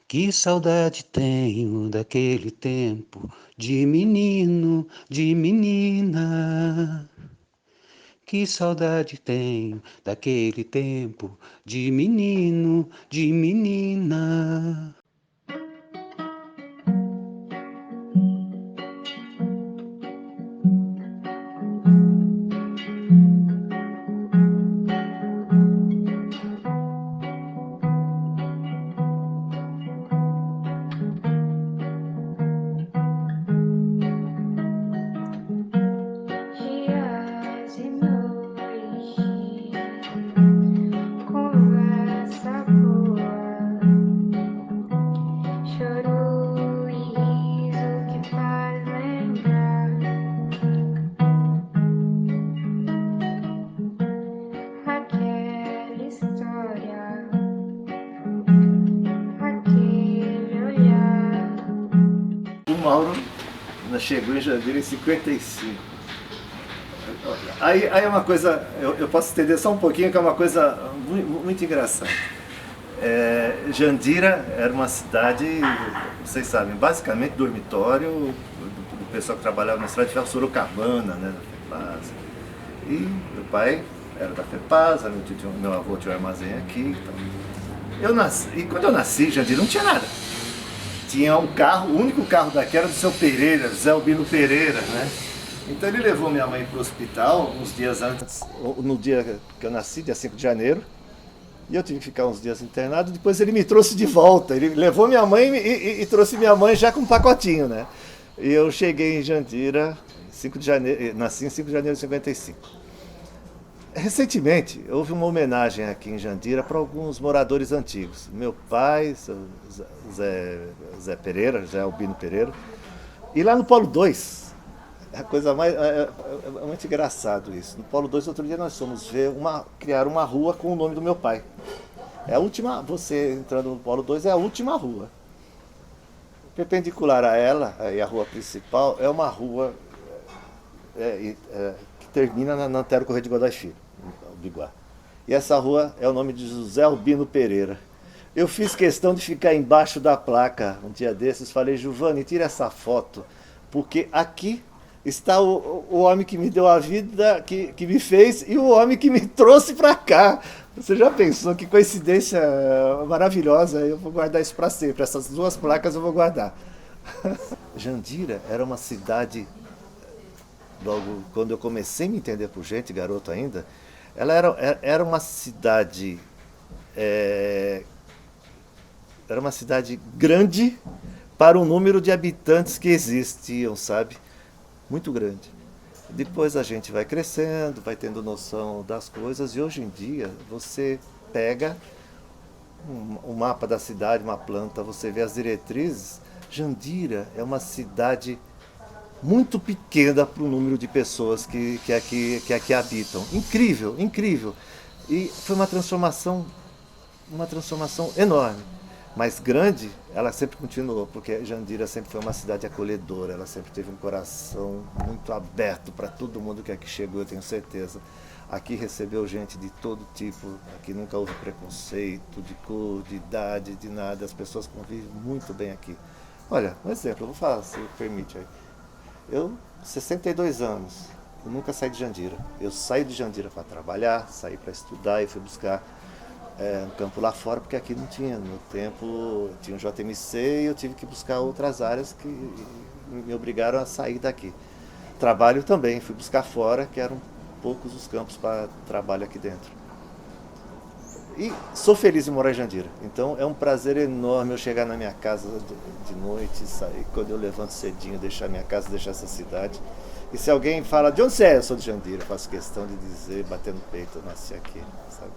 Que saudade tenho daquele tempo de menino, de menina. Que saudade tenho daquele tempo de menino, de menina. Dias e noites, conversa boa, choro e riso que faz lembrar aquela história, aquele olhar. O Mauro chegou em Jandira em 55. Aí é uma coisa, eu posso estender só um pouquinho, que é uma coisa muito engraçada. Jandira era uma cidade, vocês sabem, basicamente dormitório do pessoal que trabalhava na cidade de Sorocabana, né, da FEPASA. E meu pai era da FEPASA, meu avô tinha um armazém aqui. Então. E quando eu nasci, Jandira não tinha nada. Tinha um carro, o único carro daqui era do seu Pereira, Zé Albino Pereira, né? Então ele levou minha mãe para o hospital uns dias antes, no dia que eu nasci, dia 5 de janeiro, e eu tive que ficar uns dias internado. Depois ele me trouxe de volta, ele levou minha mãe e trouxe minha mãe já com um pacotinho, né? E eu cheguei em Jandira, 5 de janeiro, nasci em 5 de janeiro de 55. Recentemente, houve uma homenagem aqui em Jandira para alguns moradores antigos. Meu pai, Zé Pereira, Zé Albino Pereira. E lá no Polo 2, é a coisa mais. É muito engraçado isso. No Polo 2, outro dia nós fomos criar uma rua com o nome do meu pai. É a última, você entrando no Polo 2 é a última rua. Perpendicular a ela, aí a rua principal, é uma rua que termina na Antero Correia de Godoy Filho, no Biguá. E essa rua é o nome de José Albino Pereira. Eu fiz questão de ficar embaixo da placa um dia desses, falei, Giovanni, tira essa foto, porque aqui está o homem que me deu a vida, que me fez, e o homem que me trouxe para cá. Você já pensou que coincidência maravilhosa? Eu vou guardar isso para sempre. Essas duas placas eu vou guardar. Jandira era uma cidade, logo quando eu comecei a me entender por gente, garoto ainda, ela era uma cidade. Era uma cidade grande para o número de habitantes que existiam, sabe? Muito grande. Depois a gente vai crescendo, vai tendo noção das coisas, e hoje em dia você pega um mapa da cidade, uma planta, você vê as diretrizes. Jandira é uma cidade muito pequena para o número de pessoas que aqui habitam. Incrível, incrível. E foi uma transformação enorme. Mas grande, ela sempre continuou, porque Jandira sempre foi uma cidade acolhedora, ela sempre teve um coração muito aberto para todo mundo que aqui chegou, eu tenho certeza. Aqui recebeu gente de todo tipo, aqui nunca houve preconceito de cor, de idade, de nada, as pessoas convivem muito bem aqui. Olha, um exemplo, eu vou falar, se permite aí. Eu, 62 anos, eu nunca saí de Jandira. Eu saí de Jandira para trabalhar, saí para estudar e fui buscar um campo lá fora, porque aqui não tinha. No meu tempo tinha o JMC e eu tive que buscar outras áreas que me obrigaram a sair daqui. Trabalho também, fui buscar fora, que eram poucos os campos para trabalho aqui dentro. E sou feliz em morar em Jandira. Então é um prazer enorme eu chegar na minha casa de noite, sair quando eu levanto cedinho, deixar minha casa, deixar essa cidade. E se alguém fala, de onde você é? Eu sou de Jandira. Eu faço questão de dizer, bater no peito, eu nasci aqui, sabe?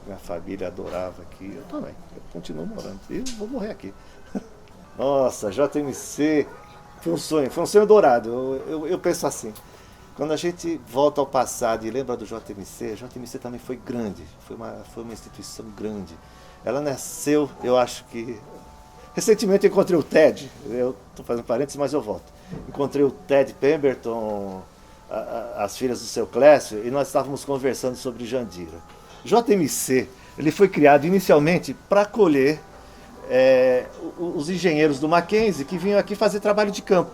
Minha família adorava aqui, eu também. Eu continuo morando e vou morrer aqui. Nossa, JMC foi um sonho dourado. Eu penso assim, quando a gente volta ao passado e lembra do JMC, a JMC também foi grande, foi uma instituição grande. Ela nasceu, eu acho que. Recentemente eu encontrei o Ted, eu estou fazendo parênteses, mas eu volto. Encontrei o Ted Pemberton, as filhas do seu Clécio, e nós estávamos conversando sobre Jandira. JMC, ele foi criado inicialmente para acolher os engenheiros do Mackenzie que vinham aqui fazer trabalho de campo.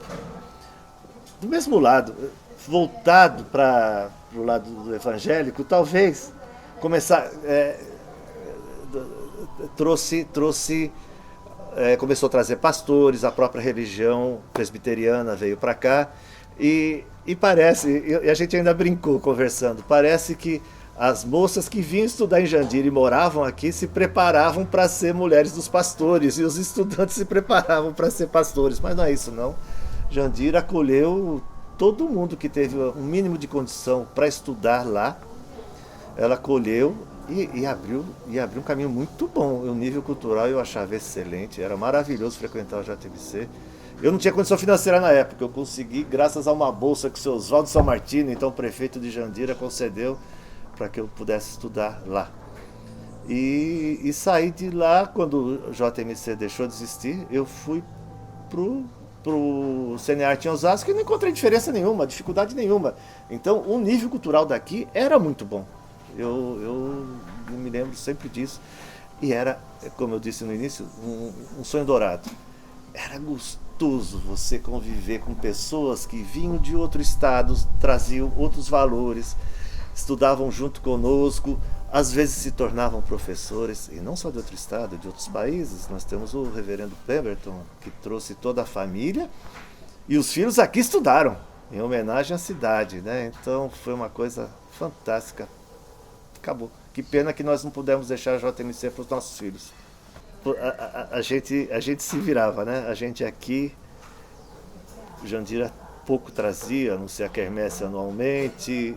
Do mesmo lado, voltado para o lado do evangélico, talvez começar começou a trazer pastores, a própria religião presbiteriana veio para cá e parece, e a gente ainda brincou conversando, parece que as moças que vinham estudar em Jandira e moravam aqui se preparavam para ser mulheres dos pastores e os estudantes se preparavam para ser pastores, mas não é isso não. Jandira acolheu todo mundo que teve um mínimo de condição para estudar lá, ela acolheu e abriu um caminho muito bom. O nível cultural eu achava excelente, era maravilhoso frequentar o JMC. Eu não tinha condição financeira na época, eu consegui graças a uma bolsa que o seu Oswaldo São Martino, então prefeito de Jandira, concedeu para que eu pudesse estudar lá. E saí de lá, quando o JMC deixou de existir, eu fui pro Cinearte em Osasco e não encontrei diferença nenhuma, dificuldade nenhuma. Então o nível cultural daqui era muito bom. Eu me lembro sempre disso. E era, como eu disse no início, um sonho dourado. Era gostoso você conviver com pessoas que vinham de outro estado, traziam outros valores, estudavam junto conosco, às vezes se tornavam professores, e não só de outro estado, de outros países. Nós temos o reverendo Pemberton, que trouxe toda a família, e os filhos aqui estudaram, em homenagem à cidade, né? Então foi uma coisa fantástica. Acabou. Que pena que nós não pudemos deixar a JMC para os nossos filhos. A gente se virava, né? A gente aqui, Jandira pouco trazia, a não ser a quermesse anualmente,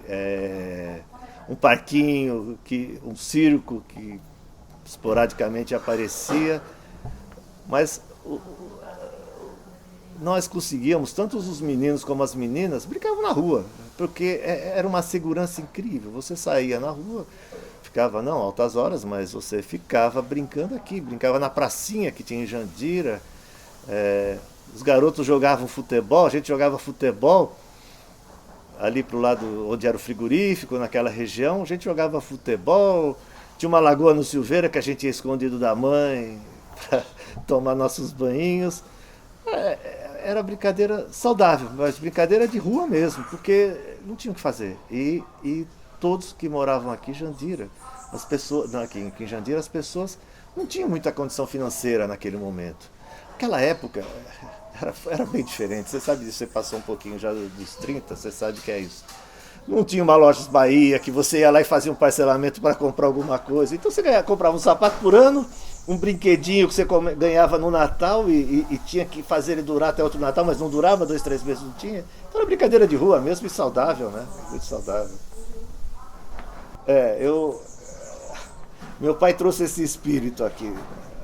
um parquinho, um circo que esporadicamente aparecia, mas nós conseguíamos, tanto os meninos como as meninas, brincavam na rua, porque era uma segurança incrível. Você saía na rua, ficava, não, altas horas, mas você ficava brincando aqui, brincava na pracinha que tinha em Jandira. Os garotos jogavam futebol, a gente jogava futebol ali pro lado onde era o frigorífico, naquela região, a gente jogava futebol. Tinha uma lagoa no Silveira que a gente ia escondido da mãe para tomar nossos banhinhos. Era brincadeira saudável, mas brincadeira de rua mesmo, porque não tinha o que fazer. E todos que moravam aqui em Jandira, as pessoas, não, aqui em Jandira, as pessoas não tinham muita condição financeira naquele momento. Naquela época era bem diferente, você sabe disso, você passou um pouquinho já dos 30, você sabe que é isso. Não tinha uma Lojas Bahia que você ia lá e fazia um parcelamento para comprar alguma coisa. Então você comprava um sapato por ano, um brinquedinho que você ganhava no Natal e tinha que fazer ele durar até outro Natal, mas não durava, 2, 3 meses não tinha. Então era brincadeira de rua mesmo e saudável, né? Muito saudável. Meu pai trouxe esse espírito aqui,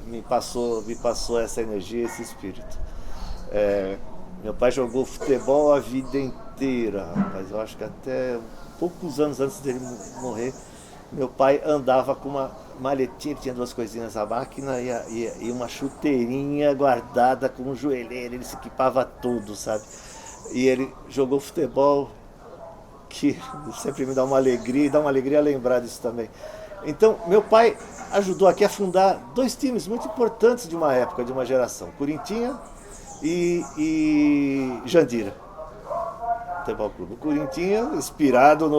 me passou essa energia, esse espírito. Meu pai jogou futebol a vida inteira, rapaz. Eu acho que até poucos anos antes dele morrer, meu pai andava com uma maletinha que tinha 2 coisinhas, a máquina e uma chuteirinha guardada com um joelheiro. Ele se equipava todo, sabe? E ele jogou futebol, que sempre me dá uma alegria lembrar disso também. Então, meu pai ajudou aqui a fundar 2 times muito importantes de uma época, de uma geração: Corintinha e Jandira Futebol Clube. O Corintinha, inspirado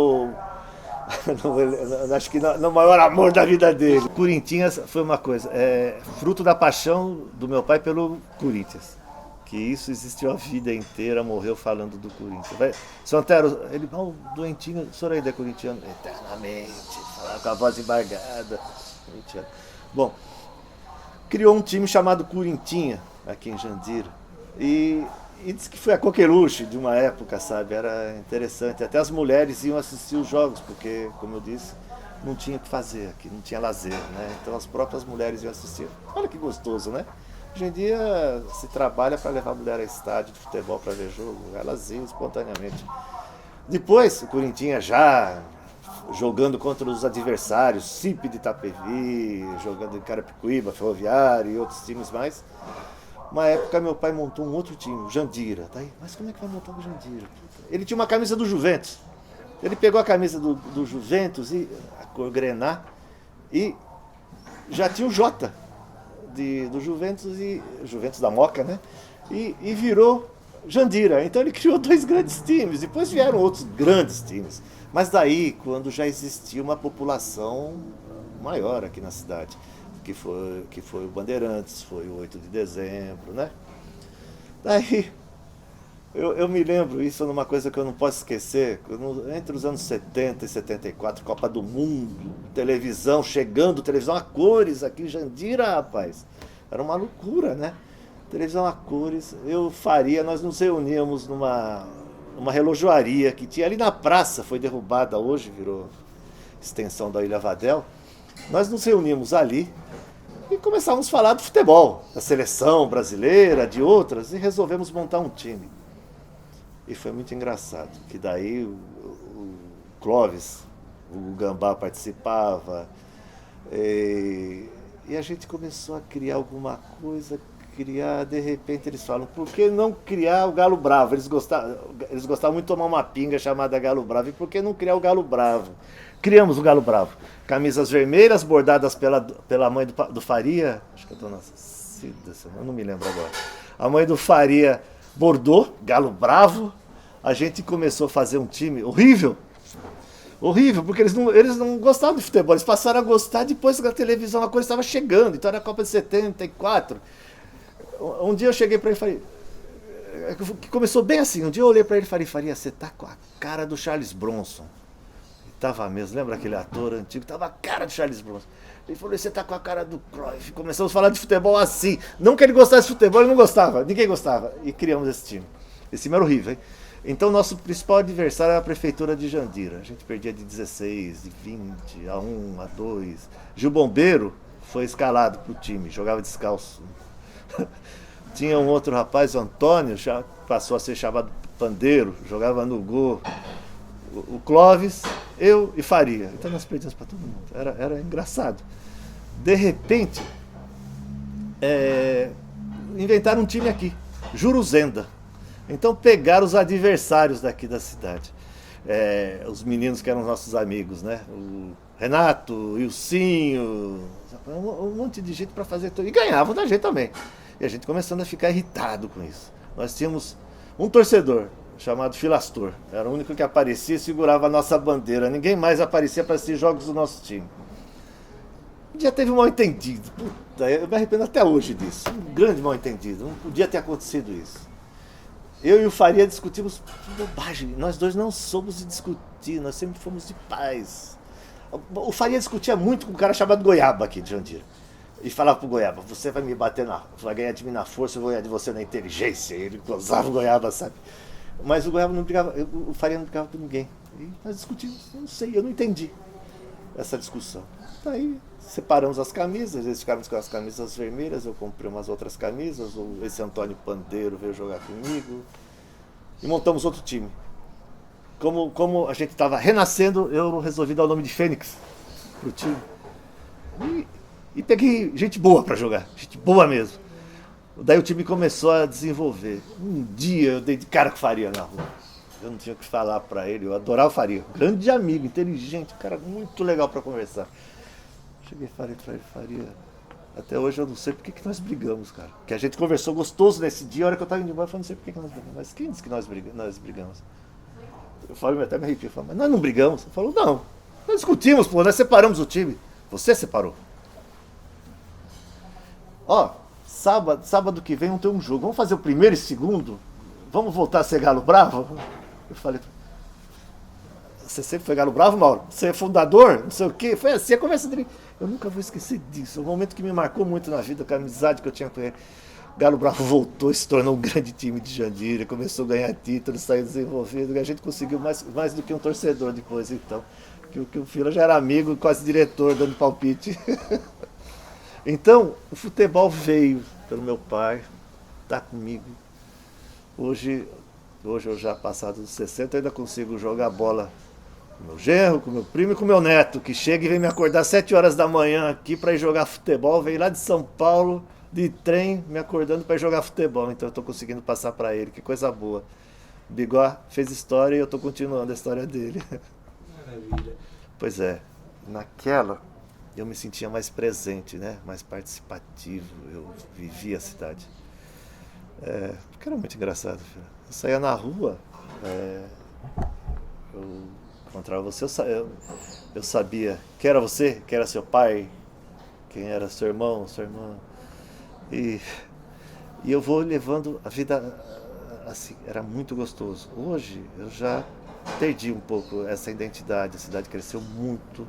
acho que no maior amor da vida dele. Corinthians foi uma coisa, fruto da paixão do meu pai pelo Corinthians. Que isso existiu a vida inteira, morreu falando do Corinthians. Seu Antero, ele, doentinho, o senhor ainda é corintiano? Eternamente, falava com a voz embargada. Corintiano. Bom, criou um time chamado Corintinha, aqui em Jandira. E disse que foi a coqueluche de uma época, sabe? Era interessante. Até as mulheres iam assistir os jogos, porque, como eu disse, não tinha o que fazer aqui, não tinha lazer, né? Então as próprias mulheres iam assistir. Olha que gostoso, né? Hoje em dia se trabalha para levar a mulher a estádio de futebol para ver jogo, elas iam espontaneamente. Depois, o Corinthians já jogando contra os adversários, Simp de Itapevi, jogando em Carapicuíba, Ferroviário e outros times mais. Uma época meu pai montou um outro time, o Jandira. Tá aí, mas como é que vai montar o Jandira? Ele tinha uma camisa do Juventus. Ele pegou a camisa do Juventus, a cor grená, e já tinha o J do Juventus, Juventus da Moca, né? E virou Jandira. Então ele criou dois grandes times. Depois vieram outros grandes times. Mas daí, quando já existia uma população maior aqui na cidade, que foi o Bandeirantes, foi o 8 de dezembro, né? Daí, eu me lembro, isso é uma coisa que eu não posso esquecer, entre os anos 70 e 74, Copa do Mundo, televisão chegando, televisão a cores aqui em Jandira, rapaz. Era uma loucura, né? Televisão a cores. Nós nos reuníamos numa relojoaria que tinha ali na praça, foi derrubada hoje, virou extensão da Ilha Vadel. Nós nos reuníamos ali e começávamos a falar do futebol, da seleção brasileira, de outras, e resolvemos montar um time. E foi muito engraçado, que daí o Clóvis, o Gambá participava, e a gente começou a criar alguma coisa, de repente eles falam, por que não criar o Galo Bravo? Eles gostavam muito de tomar uma pinga chamada Galo Bravo, e por que não criar o Galo Bravo? Criamos o Galo Bravo. Camisas vermelhas, bordadas pela mãe do Faria, acho que é a dona Cida, eu não me lembro agora. A mãe do Faria bordou, Galo Bravo. A gente começou a fazer um time horrível. Horrível, porque eles não gostavam de futebol. Eles passaram a gostar depois que a televisão, a coisa estava chegando. Então era a Copa de 74. Um dia eu cheguei para ele e falei... Que começou bem assim. Um dia eu olhei para ele e falei, Faria, você tá com a cara do Charles Bronson. Tava mesmo, lembra aquele ator antigo? Tava a cara do Charles Bronson. Ele falou, você tá com a cara do Cruyff. Começamos a falar de futebol assim. Não que ele gostasse de futebol, ele não gostava. Ninguém gostava. E criamos esse time. Esse time era horrível, hein? Então nosso principal adversário era a prefeitura de Jandira. A gente perdia de 16, de 20, a 1, a 2. Gil Bombeiro foi escalado pro time, jogava descalço. Tinha um outro rapaz, o Antônio, já passou a ser chamado Pandeiro, jogava no gol. O Clóvis, eu e Faria. Então nós perdíamos para todo mundo. Era engraçado. De repente, inventaram um time aqui, Juruzenda. Então pegaram os adversários daqui da cidade. Os meninos que eram nossos amigos, né? O Renato, o Ilcinho, um monte de gente para fazer tudo. E ganhavam da gente também. E a gente começando a ficar irritado com isso. Nós tínhamos um torcedor chamado Filastor. Era o único que aparecia e segurava a nossa bandeira. Ninguém mais aparecia para assistir jogos do nosso time. Um dia teve um mal-entendido. Puta, eu me arrependo até hoje disso. Um grande mal-entendido. Não podia ter acontecido isso. Eu e o Faria discutimos bobagem. Nós dois não somos de discutir, nós sempre fomos de paz. O Faria discutia muito com um cara chamado Goiaba aqui de Jandira. E falava pro Goiaba, você vai me bater vai ganhar de mim na força, eu vou ganhar de você na inteligência. E ele gozava o Goiaba, sabe? Mas o Goiaba não brigava, o Faria não brigava com ninguém. E nós discutimos, não sei, eu não entendi essa discussão. Daí separamos as camisas, eles ficaram com as camisas vermelhas, eu comprei umas outras camisas, esse Antônio Pandeiro veio jogar comigo e montamos outro time. Como a gente estava renascendo, eu resolvi dar o nome de Fênix pro time. E peguei gente boa para jogar, gente boa mesmo. Daí o time começou a desenvolver. Um dia eu dei de cara com o Faria na rua. Eu não tinha o que falar para ele, eu adorava o Faria. Grande amigo, inteligente, cara muito legal para conversar. Cheguei e falei para ele, Faria, até hoje eu não sei por que nós brigamos, cara. Que a gente conversou gostoso nesse dia, a hora que eu tava indo embora, eu falei, não sei por que nós brigamos. Mas quem disse que nós brigamos? Eu falei, até me arrepio, eu falei, mas nós não brigamos. Ele falou, não, nós discutimos, pô, nós separamos o time. Você separou. Ó, sábado que vem vamos ter um jogo. Vamos fazer o primeiro e segundo? Vamos voltar a ser Galo Bravo? Eu falei, você sempre foi Galo Bravo, Mauro? Você é fundador? Não sei o quê. Foi assim a conversa dele. Eu nunca vou esquecer disso. É um momento que me marcou muito na vida, com a amizade que eu tinha com ele. Galo Bravo voltou e se tornou um grande time de Jandira, começou a ganhar títulos, saiu desenvolvido. E a gente conseguiu mais do que um torcedor depois, então. Que o Fila já era amigo, quase diretor, dando palpite. Então, o futebol veio pelo meu pai, está comigo. Hoje eu já passado dos 60, ainda consigo jogar bola com meu genro, com meu primo e com meu neto, que chega e vem me acordar às 7 horas da manhã aqui para ir jogar futebol. Vem lá de São Paulo, de trem, me acordando para ir jogar futebol. Então eu estou conseguindo passar para ele, que coisa boa. O Bigó fez história e eu estou continuando a história dele. Maravilha. Pois é, naquela eu me sentia mais presente, né? Mais participativo, eu vivia a cidade. Porque era muito engraçado, filho. Eu saía na rua, é, eu encontrava você, eu sabia quem era você, quem era seu pai, quem era seu irmão, sua irmã. E, e eu vou levando a vida assim, era muito gostoso. Hoje eu já perdi um pouco essa identidade, a cidade cresceu muito.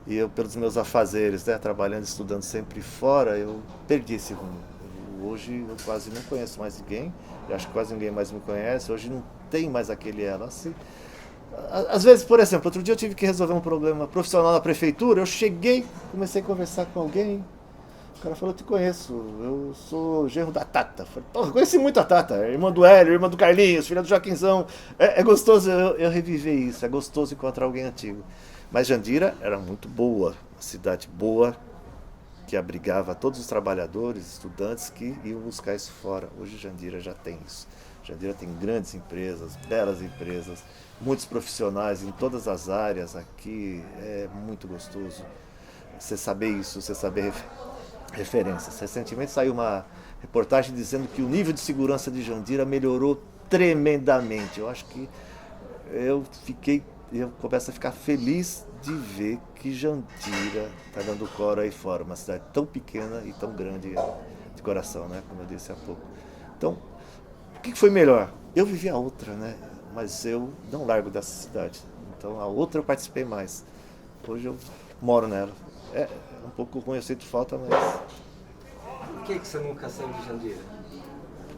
E eu, pelos meus afazeres, né, trabalhando, estudando sempre fora, eu perdi esse rumo. Hoje eu quase não conheço mais ninguém, eu acho que quase ninguém mais me conhece, hoje não tem mais aquele ela assim. Às vezes, por exemplo, outro dia eu tive que resolver um problema profissional na prefeitura, eu cheguei, comecei a conversar com alguém, o cara falou, eu te conheço, eu sou genro da Tata. Falei, porra, conheci muito a Tata, irmã do Hélio, irmã do Carlinhos, filha do Joaquinzão. É gostoso eu reviver isso, é gostoso encontrar alguém antigo. Mas Jandira era muito boa, uma cidade boa, que abrigava todos os trabalhadores, estudantes que iam buscar isso fora. Hoje Jandira já tem isso. Jandira tem grandes empresas, belas empresas, muitos profissionais em todas as áreas aqui. É muito gostoso você saber isso, você saber referências. Recentemente saiu uma reportagem dizendo que o nível de segurança de Jandira melhorou tremendamente. Eu acho que eu começo a ficar feliz de ver que Jandira está dando coro aí fora, uma cidade tão pequena e tão grande de coração, né? Como eu disse há pouco. Então, o que foi melhor? Eu vivi a outra, né? Mas eu não largo dessa cidade. Então, a outra eu participei mais. Hoje eu moro nela. É um pouco ruim, eu sinto falta, mas Por que você nunca saiu de Jandira?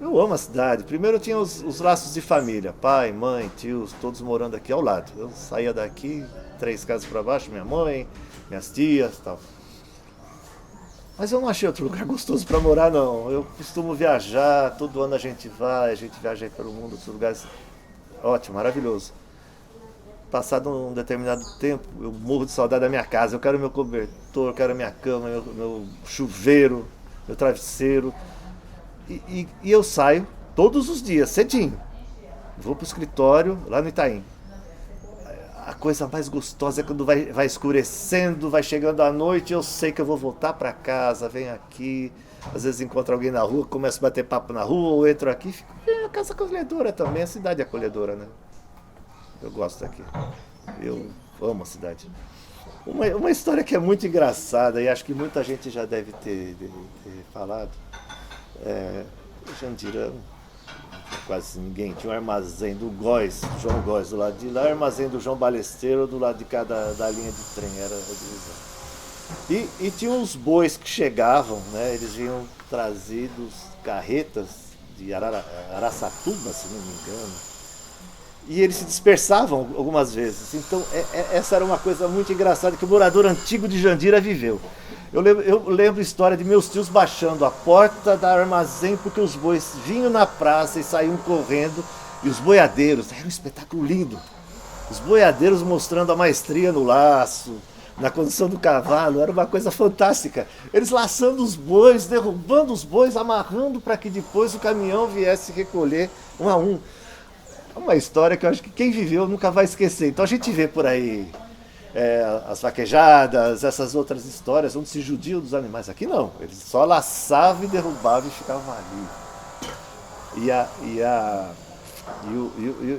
eu amo a cidade. Primeiro eu tinha os laços de família, pai, mãe, tios, todos morando aqui ao lado. Eu saía daqui, 3 casas para baixo, minha mãe, minhas tias, tal. Mas eu não achei outro lugar gostoso para morar, não. Eu costumo viajar, todo ano a gente viaja aí pelo mundo, outros lugares. Ótimo, maravilhoso. Passado um determinado tempo, eu morro de saudade da minha casa. Eu quero meu cobertor, eu quero minha cama, meu chuveiro, meu travesseiro. E eu saio todos os dias, cedinho. Vou pro escritório lá no Itaim. A coisa mais gostosa é quando vai escurecendo, vai chegando a noite, eu sei que eu vou voltar para casa, venho aqui, às vezes encontro alguém na rua, começo a bater papo na rua, ou entro aqui, fico, a casa acolhedora também, a cidade é acolhedora, né? Eu gosto daqui. Eu amo a cidade. Uma história que é muito engraçada, e acho que muita gente já deve ter falado, Jandira, quase ninguém. Tinha um armazém do Góis, João Góis, do lado de lá, armazém do João Balesteiro, do lado de cada da linha de trem, era a divisão. E tinha uns bois que chegavam, né? Eles vinham trazidos carretas de Araçatuba, se não me engano. E eles se dispersavam algumas vezes. Então, essa era uma coisa muito engraçada que o morador antigo de Jandira viveu. Eu lembro a história de meus tios baixando a porta da armazém porque os bois vinham na praça e saíam correndo. E os boiadeiros, era um espetáculo lindo. Os boiadeiros mostrando a maestria no laço, na condução do cavalo, era uma coisa fantástica. Eles laçando os bois, derrubando os bois, amarrando para que depois o caminhão viesse recolher um a um. É uma história que eu acho que quem viveu nunca vai esquecer. Então a gente vê por aí as vaquejadas, essas outras histórias onde se judiam dos animais. Aqui não, eles só laçavam e derrubavam e ficavam ali.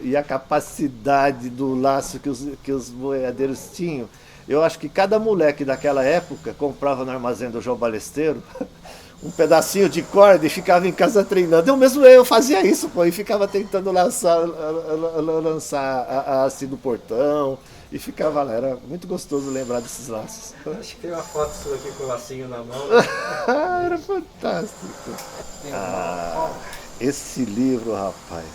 E a capacidade do laço que os boiadeiros tinham. Eu acho que cada moleque daquela época comprava no armazém do João Balesteiro um pedacinho de corda e ficava em casa treinando. Eu fazia isso, pô, e ficava tentando lançar a haste do portão e ficava lá. Era muito gostoso lembrar desses laços. Acho que tem uma foto sua aqui com o lacinho na mão. Era fantástico. Esse livro, rapaz,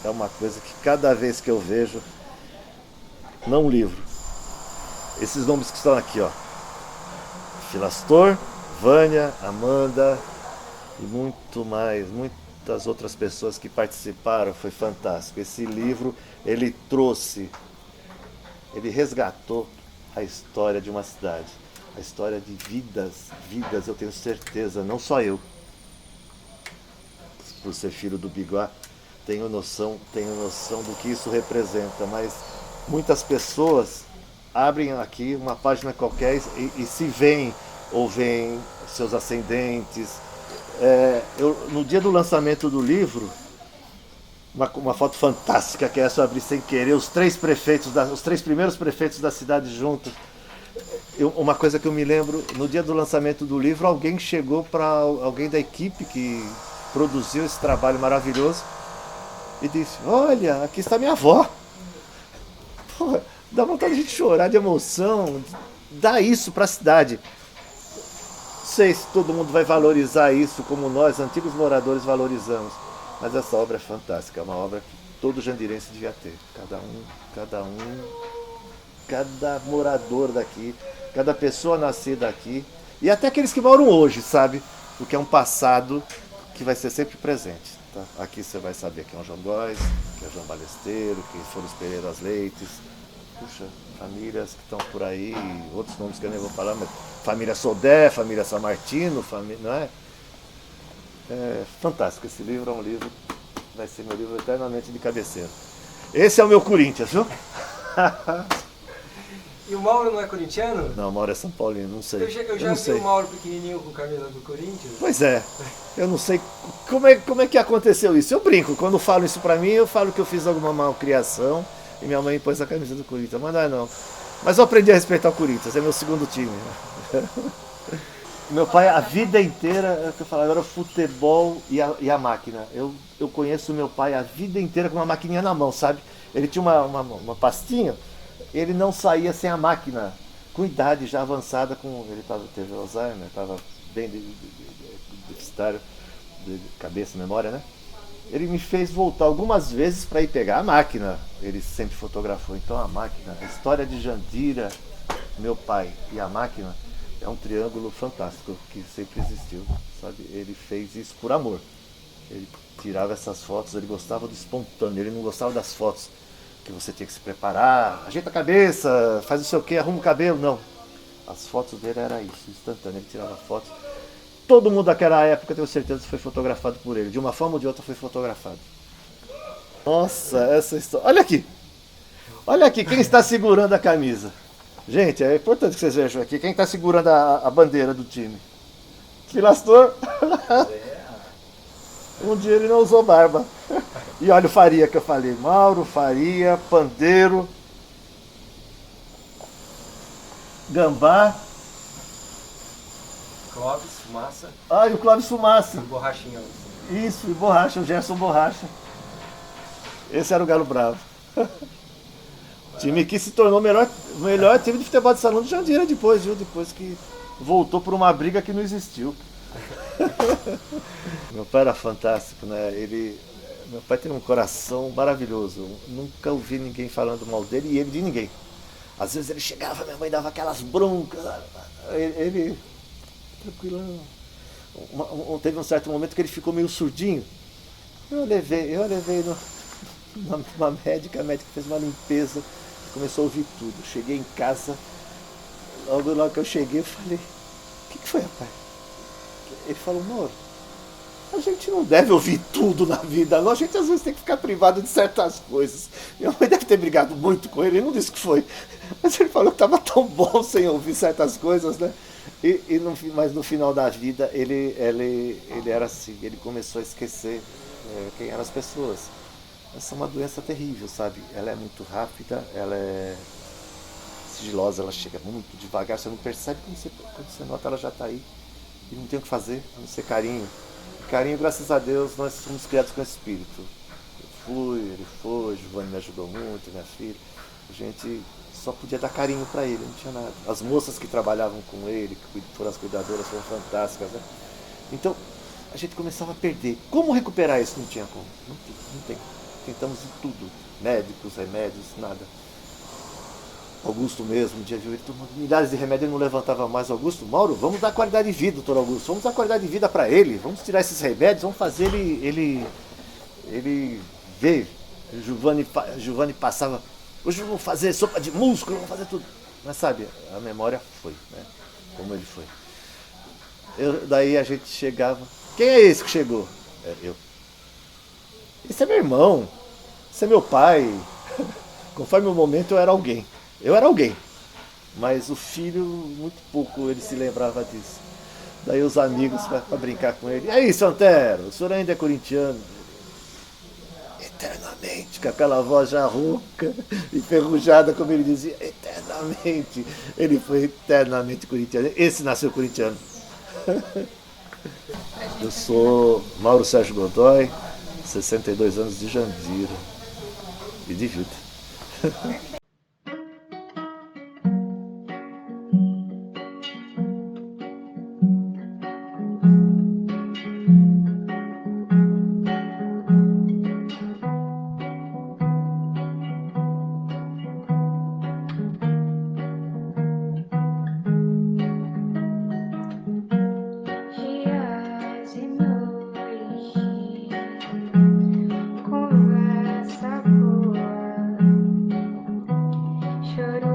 é uma coisa que cada vez que eu vejo, não um livro, esses nomes que estão aqui, ó, Filastor, Vânia, Amanda e muito mais, muitas outras pessoas que participaram, foi fantástico. Esse livro, ele resgatou a história de uma cidade, a história de vidas, eu tenho certeza, não só eu, por ser filho do Biguá, tenho noção do que isso representa, mas muitas pessoas abrem aqui uma página qualquer e se veem ou veem seus ascendentes. No dia do lançamento do livro, uma foto fantástica que essa eu abri sem querer, os três primeiros prefeitos da cidade juntos. Uma coisa que eu me lembro, no dia do lançamento do livro, alguém chegou para alguém da equipe que produziu esse trabalho maravilhoso e disse: olha, aqui está minha avó. Pô, dá vontade de chorar de emoção, dá isso para a cidade. Não sei se todo mundo vai valorizar isso como nós, antigos moradores, valorizamos. Mas essa obra é fantástica, é uma obra que todo jandirense devia ter. Cada morador daqui, cada pessoa nascida aqui, e até aqueles que moram hoje, sabe? Porque é um passado que vai ser sempre presente. Tá? Aqui você vai saber quem é o João Góes, quem é o João Balesteiro, quem foram os Pereiras Leites. Puxa, famílias que estão por aí, outros nomes que eu nem vou falar, mas família Sodé, família San Martino, não é? É fantástico, esse livro é um livro, vai ser meu livro eternamente de cabeceira. Esse é o meu Corinthians, viu? E o Mauro não é corintiano? Não, o Mauro é São Paulino, não sei. Eu já não vi sei. o Mauro pequenininho com camisa do Corinthians. Pois é, eu não sei como é que aconteceu isso. Eu brinco, quando falam isso pra mim, eu falo que eu fiz alguma malcriação e minha mãe pôs a camisa do Corinthians, mas não é não. Mas eu aprendi a respeitar o Corinthians, é meu segundo time. Meu pai, a vida inteira, é o que eu falo agora, o futebol e a máquina. Eu conheço meu pai a vida inteira com uma maquininha na mão, sabe? Ele tinha uma pastinha, ele não saía sem a máquina. Com idade já avançada, ele teve Alzheimer, estava bem deficitário de cabeça, memória, né? Ele me fez voltar algumas vezes para ir pegar a máquina. Ele sempre fotografou. Então a máquina, a história de Jandira, meu pai e a máquina, é um triângulo fantástico que sempre existiu, sabe? Ele fez isso por amor. Ele tirava essas fotos, ele gostava do espontâneo, ele não gostava das fotos que você tinha que se preparar, ajeita a cabeça, faz não sei o que, arruma o cabelo, não. As fotos dele era isso, instantâneo, ele tirava fotos. Todo mundo daquela época, tenho certeza, foi fotografado por ele. De uma forma ou de outra foi fotografado. Nossa, essa história. Olha aqui, quem está segurando a camisa? Gente, é importante que vocês vejam aqui. Quem está segurando a bandeira do time? Filastor. Um dia ele não usou barba. E olha o Faria que eu falei. Mauro, Faria, Pandeiro, Gambá. Clóvis, Fumaça Ah, e o Clóvis Fumaça. e Borrachinha. Isso, e Borracha, o Gerson Borracha. Esse era o Galo Bravo. Time que se tornou o melhor time de futebol de salão de Jandira depois, viu? Depois que voltou por uma briga que não existiu. Meu pai era fantástico, né? Meu pai tem um coração maravilhoso. Eu nunca ouvi ninguém falando mal dele e ele de ninguém. Às vezes ele chegava, minha mãe dava aquelas broncas. Ele tranquilão. Teve um certo momento que ele ficou meio surdinho. Eu levei numa médica, a médica fez uma limpeza, começou a ouvir tudo. Cheguei em casa, logo que eu cheguei, eu falei: o que foi, rapaz? Ele falou: Mauro, a gente não deve ouvir tudo na vida, não. A gente às vezes tem que ficar privado de certas coisas. Minha mãe deve ter brigado muito com ele não disse que foi. Mas ele falou que estava tão bom sem ouvir certas coisas, né? Mas no final da vida ele era assim, ele começou a esquecer quem eram as pessoas. Essa é uma doença terrível, sabe? Ela é muito rápida, ela é sigilosa, ela chega muito devagar, você não percebe, quando você nota ela já está aí. E não tem o que fazer, a não ser carinho. E carinho, graças a Deus, nós somos criados com esse espírito. Ele foi, Giovanni me ajudou muito, minha filha. A gente só podia dar carinho para ele, não tinha nada. As moças que trabalhavam com ele, que foram as cuidadoras, foram fantásticas, né? Então, a gente começava a perder. Como recuperar isso? Não tinha como. Não tem. Tentamos em tudo. Médicos, remédios, nada. Augusto mesmo, um dia viu ele tomando milhares de remédios, ele não levantava mais. Augusto, Mauro, vamos dar qualidade de vida, doutor Augusto. Vamos dar qualidade de vida para ele. Vamos tirar esses remédios, vamos fazer ele ver. Giovanni passava, hoje vamos fazer sopa de músculo, vamos fazer tudo. Mas sabe, a memória foi, né? Como ele foi. Daí a gente chegava. Quem é esse que chegou? É eu. Esse é meu irmão. Esse é meu pai. Conforme o momento eu era alguém. mas o filho, muito pouco ele se lembrava disso. Daí os amigos para brincar com ele. E aí, Santero, o senhor ainda é corintiano? Eternamente, com aquela voz já rouca, enferrujada, como ele dizia, eternamente. Ele foi eternamente corintiano. Esse nasceu corintiano. Eu sou Mauro Sérgio Godoy, 62 anos de Jandira e de vida. Dias e noites, conversa boa, choro